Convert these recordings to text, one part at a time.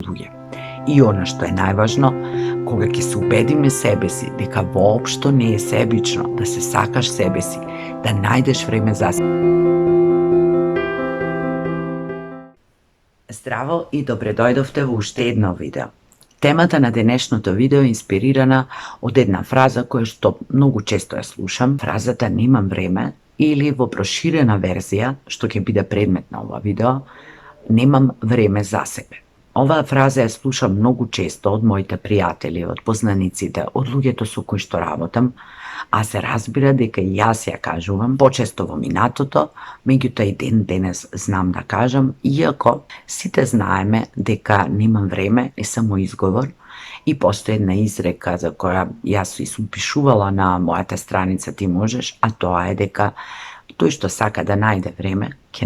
луѓе. И она што е најважно, кога ќе се убедиме себе си дека воопшто не е себично да се сакаш себе си, да најдеш време за себе. Здраво и добре дојдовте во уште едно видео. Темата на денешното видео е инспирирана од една фраза која што многу често ја слушам, фразата "немам време" или во проширена верзија, што ќе биде предмет на ова видео, "немам време за себе". Оваа фраза ја слушам многу често од моите пријатели, од познаниците, од луѓето со кои што работам, а се разбира дека и јас ја кажувам почесто во минатото, меѓутоа и ден денес знам да кажам, иако сите знаеме дека немам време е само изговор и постои една изрека за која јас и сум пишувала на мојата страница "Ти можеш", а тоа е дека тој што сака да најде време, ќе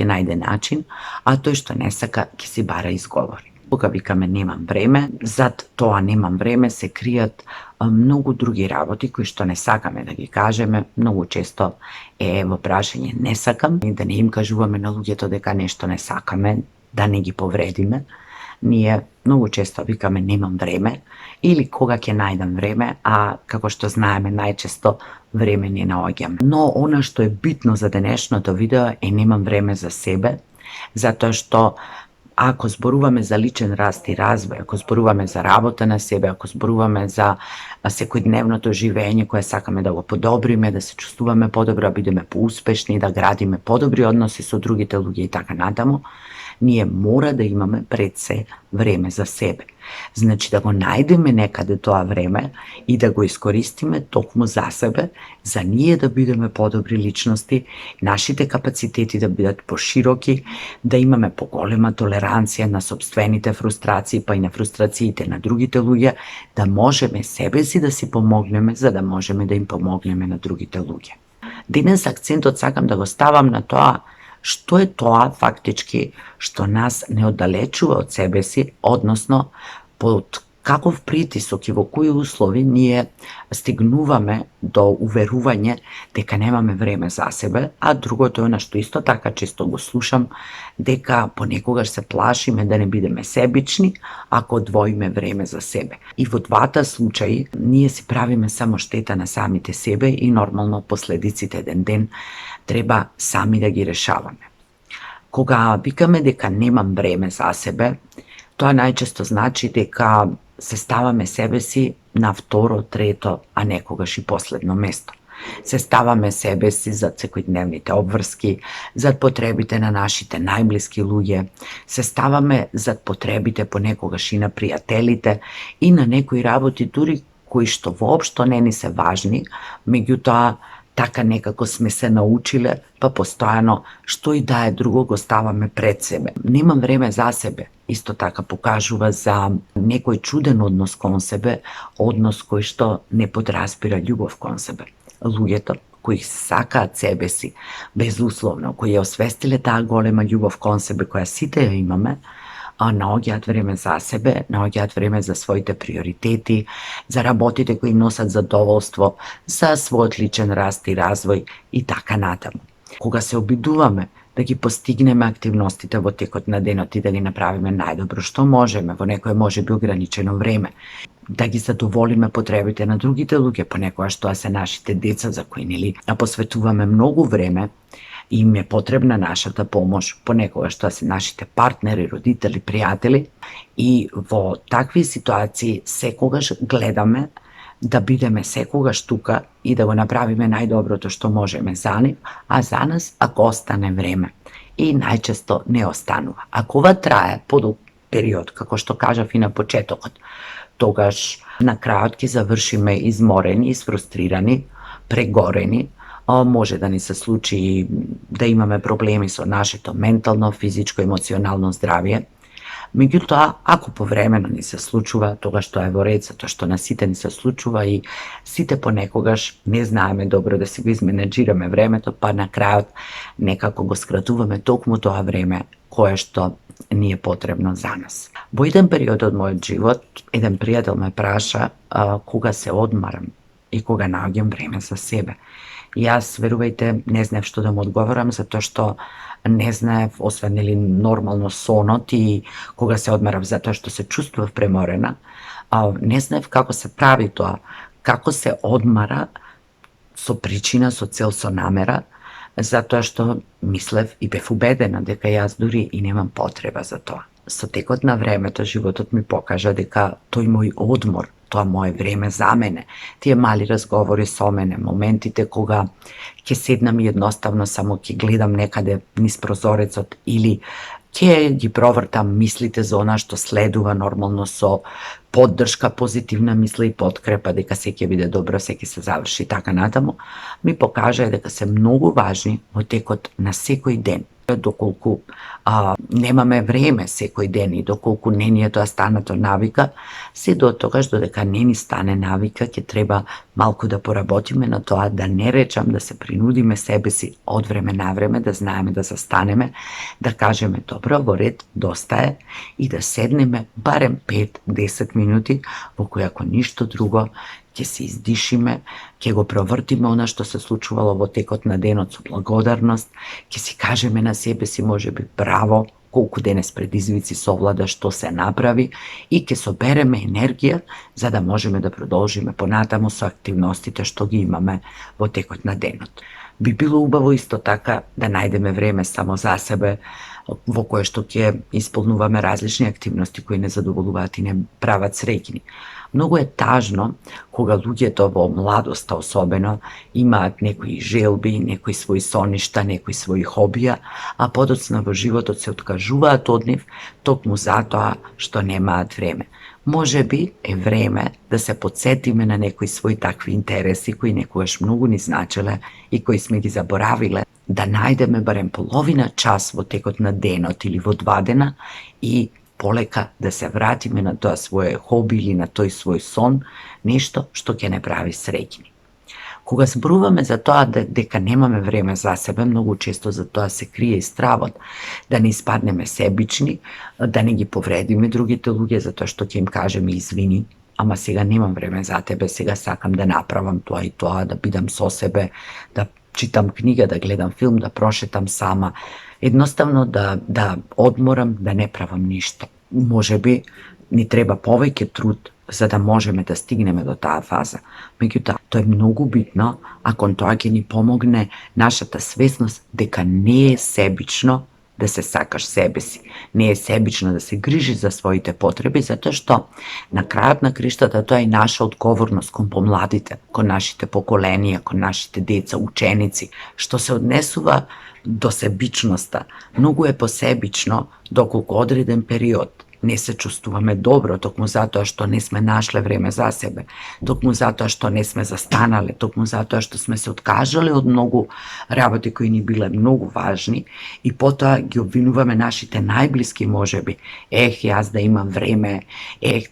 најде начин, а тој што не сака, ќе си бара изговори. Кога викаме немам време, зад тоа немам време се кријат многу други работи кои што не сакаме да ги кажеме. Многу често е во прашање не сакам и да не им кажуваме на луѓето дека нешто не сакаме, да не ги повредиме. Ние многу често викаме немам време или кога ќе најдам време, а како што знаеме најчесто време не наоѓаме. Но она што е битно за денешното видео е немам време за себе, затоа што ако зборуваме за личен раст и развој, ако зборуваме за работа на себе, ако зборуваме за секојдневното живење кое сакаме да го подобриме, да се чувствуваме подобро, да бидеме поуспешни, да градиме подобри односи со другите луѓе и така натаму, ние мора да имаме пред се време за себе. Значи да го најдеме некаде тоа време и да го искористиме токму за себе, за ние да бидеме подобри личности, нашите капацитети да бидат пошироки, да имаме поголема толеранција на сопствените фрустрации, па и на фрустрациите на другите луѓе, да можеме себе си да си помогнеме, за да можеме да им помогнеме на другите луѓе. Денес акцентот сакам да го ставам на тоа што е тоа фактички што нас не оддалечува од себе си, односно под каков притисок и во кои услови ние стигнуваме до уверување дека немаме време за себе, а другото е на што исто така често го слушам, дека понекогаш се плашиме да не бидеме себични ако одвоиме време за себе. И во двата случаи ние си правиме само штета на самите себе и нормално последиците еден ден треба сами да ги решаваме. Кога викаме дека немам време за себе, тоа најчесто значи дека се ставаме себе си на второ, трето, а некогаш и последно место. Се ставаме себе си зад секојдневните обврски, зад потребите на нашите најблиски луѓе, се ставаме зад потребите понекогаш и на пријателите и на некои работи дури кои што воопшто не ни се важни, меѓутоа така некако сме се научиле, па постојано што и да е друго го ставаме пред себе. Немам време за себе. Исто така покажува за некој чуден однос кон себе, однос кој што не подразбира љубов кон себе. Луѓето кои сакаат себе си безусловно, кои ја освестиле таа голема љубов кон себе која сите ја имаме, наоѓаат време за себе, наоѓаат време за своите приоритети, за работите кои носат задоволство, за својот личен раст и развој и така натаму. Кога се обидуваме да ги постигнеме активностите во текот на денот и да ги направиме најдобро што можеме во некое можеби ограничено време, да ги задоволиме потребите на другите луѓе, понекогаш тоа се нашите деца за кои нели посветуваме многу време, им е потребна нашата помош, понекогаш тоа се нашите партнери, родители, пријатели, и во такви ситуации секогаш гледаме да бидеме секогаш тука и да го направиме најдоброто што можеме за нив, а за нас ако остане време. И најчесто не останува. Ако ова трае подолг период, како што кажав и на почетокот, тогаш на крајот ќе завршиме изморени, изфрустрирани, прегорени, може да ни се случи да имаме проблеми со нашето ментално, физичко, емоционално здравје. Меѓутоа, ако повремено ни се случува, тогаш тоа е во ред, затоа што на сите ни се случува и сите понекогаш не знаеме добро да си го изменеджираме времето, па на крајот некако го скратуваме токму тоа време кое што ни е потребно за нас. Во еден период од мојот живот, еден пријател ме праша кога се одмарам и кога наоѓам време за себе. Јас, верувајте, не знаев што да му одговорам, затоа што не знаев, освен нели нормално сонот и кога се одмарав затоа што се чувствував преморена, не знаев како се прави тоа, како се одмара со причина, со цел, со намера, затоа што мислев и бев убедена дека јас дури и немам потреба за тоа. Со текот на времето животот ми покажа дека тој мој одмор, тоа мое време за мене, тие мали разговори со мене, моментите кога ќе седнам и едноставно само ќе гледам некаде низ прозорецот или ќе ги провртам мислите за она што следува нормално со поддршка, позитивна мисла и подкрепа дека се ќе биде добро, се ќе се заврши така натаму, ми покажа дека се многу важни во текот на секој ден. Доколку немаме време секој ден и доколку не ни е тоа станато навика, се до тогаш додека не ни стане навика, ќе треба малку да поработиме на тоа, да не речам да се принудиме себе си од време на време, да знаеме да застанеме, да кажеме добро, во ред, доста е, и да седнеме барем 5-10 минути во кои ако ништо друго ќе се издишиме, ќе го провртиме она што се случувало во текот на денот со благодарност, ќе си кажеме на себе си можеби браво, колку денес предизвици совлада, што се направи и ќе собереме енергија за да можеме да продолжиме понатаму со активностите што ги имаме во текот на денот. Би било убаво исто така да најдеме време само за себе, во кое што ќе исполнуваме различни активности кои не задоволуваат и не прават среќни. Многу е тажно кога луѓето во младоста особено имаат некои желби, некои своји соништа, некои своји хобија, а подоцна во животот се откажуваат од нив токму затоа што немаат време. Може би е време да се подсетиме на некои своји такви интереси кои некогаш многу ни значеле и кои сме ги заборавиле, да најдеме барем половина час во текот на денот или во 2 дена и полека да се вратиме на тоа свое хоби или на тој свој сон, нешто што ќе не прави среќни. Кога зборуваме за тоа дека немаме време за себе, многу често за тоа се крие и стравот, да не испаднеме себични, да не ги повредиме другите луѓе затоа што ќе им кажеме извини, ама сега немам време за тебе, сега сакам да направам тоа и тоа, да бидам со себе, да читам книга, да гледам филм, да прошетам сама, едноставно да одморам, да не правам ништо. Можеби ни треба повеќе труд за да можеме да стигнеме до таа фаза. Меѓутоа, тоа е многу битно, ако тоа ќе ни помогне нашата свесност дека не е себично да се сакаш себе си. Не е себично да се грижи за своите потреби, затоа што на крајот на криштата тоа е наша одговорност кон помладите, кон нашите поколенија, кон нашите деца, ученици, што се однесува до себичноста. Многу е посебично доколку одреден период не се чувствуваме добро, токму затоа што не сме нашле време за себе, токму затоа што не сме застанале, токму затоа што сме се откажале од многу работи кои ни биле многу важни и потоа ги обвинуваме нашите најблиски можеби. Јас да имам време,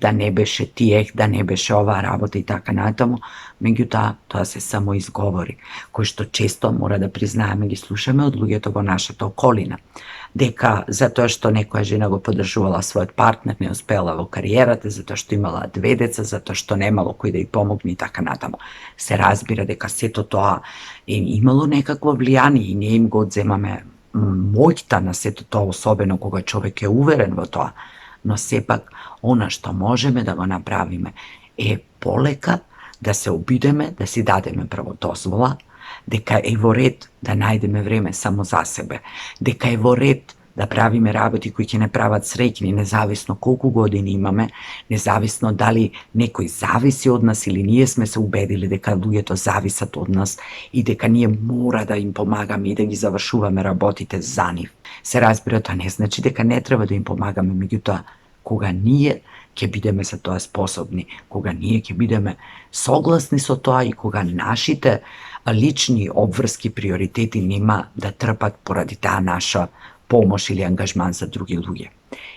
да не беше ти, да не беше оваа работа и така натаму. Меѓутоа, тоа се само изговори, кои што често мора да признаеме ги слушаме од луѓето во нашата околина. Дека затоа што некоја жена го поддржувала својот партнер, не успела во кариерата, затоа што имала 2 деца, затоа што немало кој да ја помогне и така натаму. Се разбира дека сето тоа е имало некакво влијание и ние им го одземаме моќта на сето тоа, особено кога човек е уверен во тоа. Но сепак, она што можеме да го направиме е полека да се обидеме, да си дадеме прво дозвола, дека е во ред да најдеме време само за себе, дека е во ред да правиме работи кои ќе не прават среќни, независно колку години имаме, независно дали некој зависи од нас или ние сме се убедили дека луѓето зависат од нас и дека ние мора да им помагаме и да ги завршуваме работите за нив. Се разбира, тоа не значи дека не треба да им помагаме, меѓутоа, кога ние ќе бидеме за тоа способни, кога ние ќе бидеме согласни со тоа и кога нашите лични обврски приоритети нема да трпат поради таа наша помош или ангажман за други луѓе.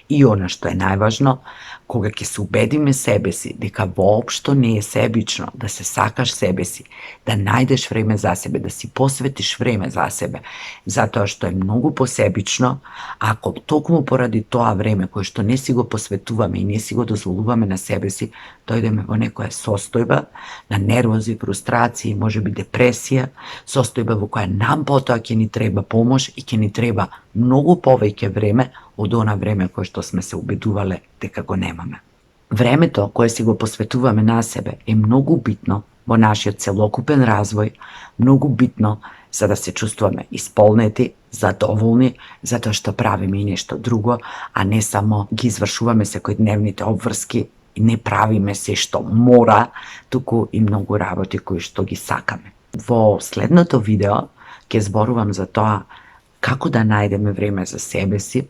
И она што е најважно, кога ќе се убедиме себе си дека воопшто не е себично да се сакаш себе си, да најдеш време за себе, да си посветиш време за себе, затоа што е многу посебично ако токму поради тоа време кое што не си го посветуваме и не си го дозволуваме на себе си, дојдеме во некоја состојба на нервози, фрустрации, можеби депресија, состојба во која нам потоа ќе ни треба помош и ќе ни треба многу повеќе време од она време кое што сме се убедувале дека го немаме. Времето кое си го посветуваме на себе е многу битно во нашиот целокупен развој, многу битно за да се чувствуваме исполнети, задоволни, затоа што правиме и нешто друго, а не само ги извршуваме секојдневните обврски и не правиме се што мора, туку и многу работи кои што ги сакаме. Во следното видео ќе зборувам за тоа како да најдеме време за себе си,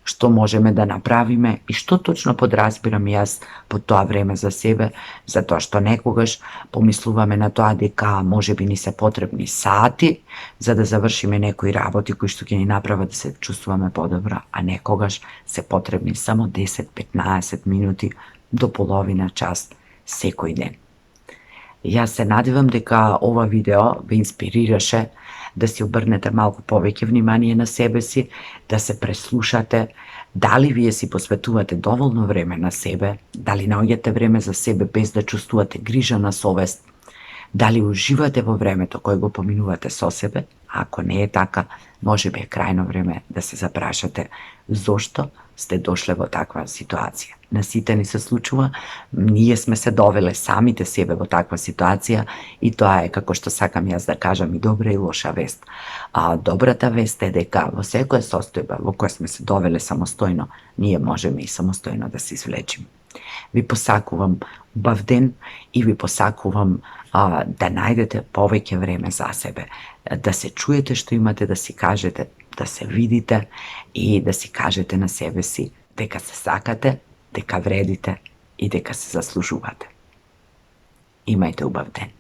што можеме да направиме и што точно подразбирам јас под тоа време за себе, затоа што некогаш помислуваме на тоа дека можеби ни се потребни сати за да завршиме некои работи кои што ќе ни направат да се чувствуваме подобро, а некогаш се потребни само 10-15 минути до половина час секој ден. Јас се надевам дека ова видео ве инспирираше да си обрнете малку повеќе внимание на себе си, да се преслушате, дали вие си посветувате доволно време на себе, дали наоѓате време за себе без да чувствувате грижа на совест, дали уживате во времето кое го поминувате со себе, а ако не е така, можеби е крајно време да се запрашате зошто сте дошле во таква ситуација. На сите ни се случува, ние сме се довеле самите себе во таква ситуација и тоа е, како што сакам јас да кажам, и добра и лоша вест. А добрата вест е дека во секоја состојба во која сме се довеле самостојно, ние можеме и самостојно да се извлечиме. Ви посакувам убав ден и ви посакувам да најдете повеќе време за себе, да се чуете што имате да си кажете, да се видите и да си кажете на себе си дека се сакате, дека вредите и дека се заслужувате. Имајте убав ден.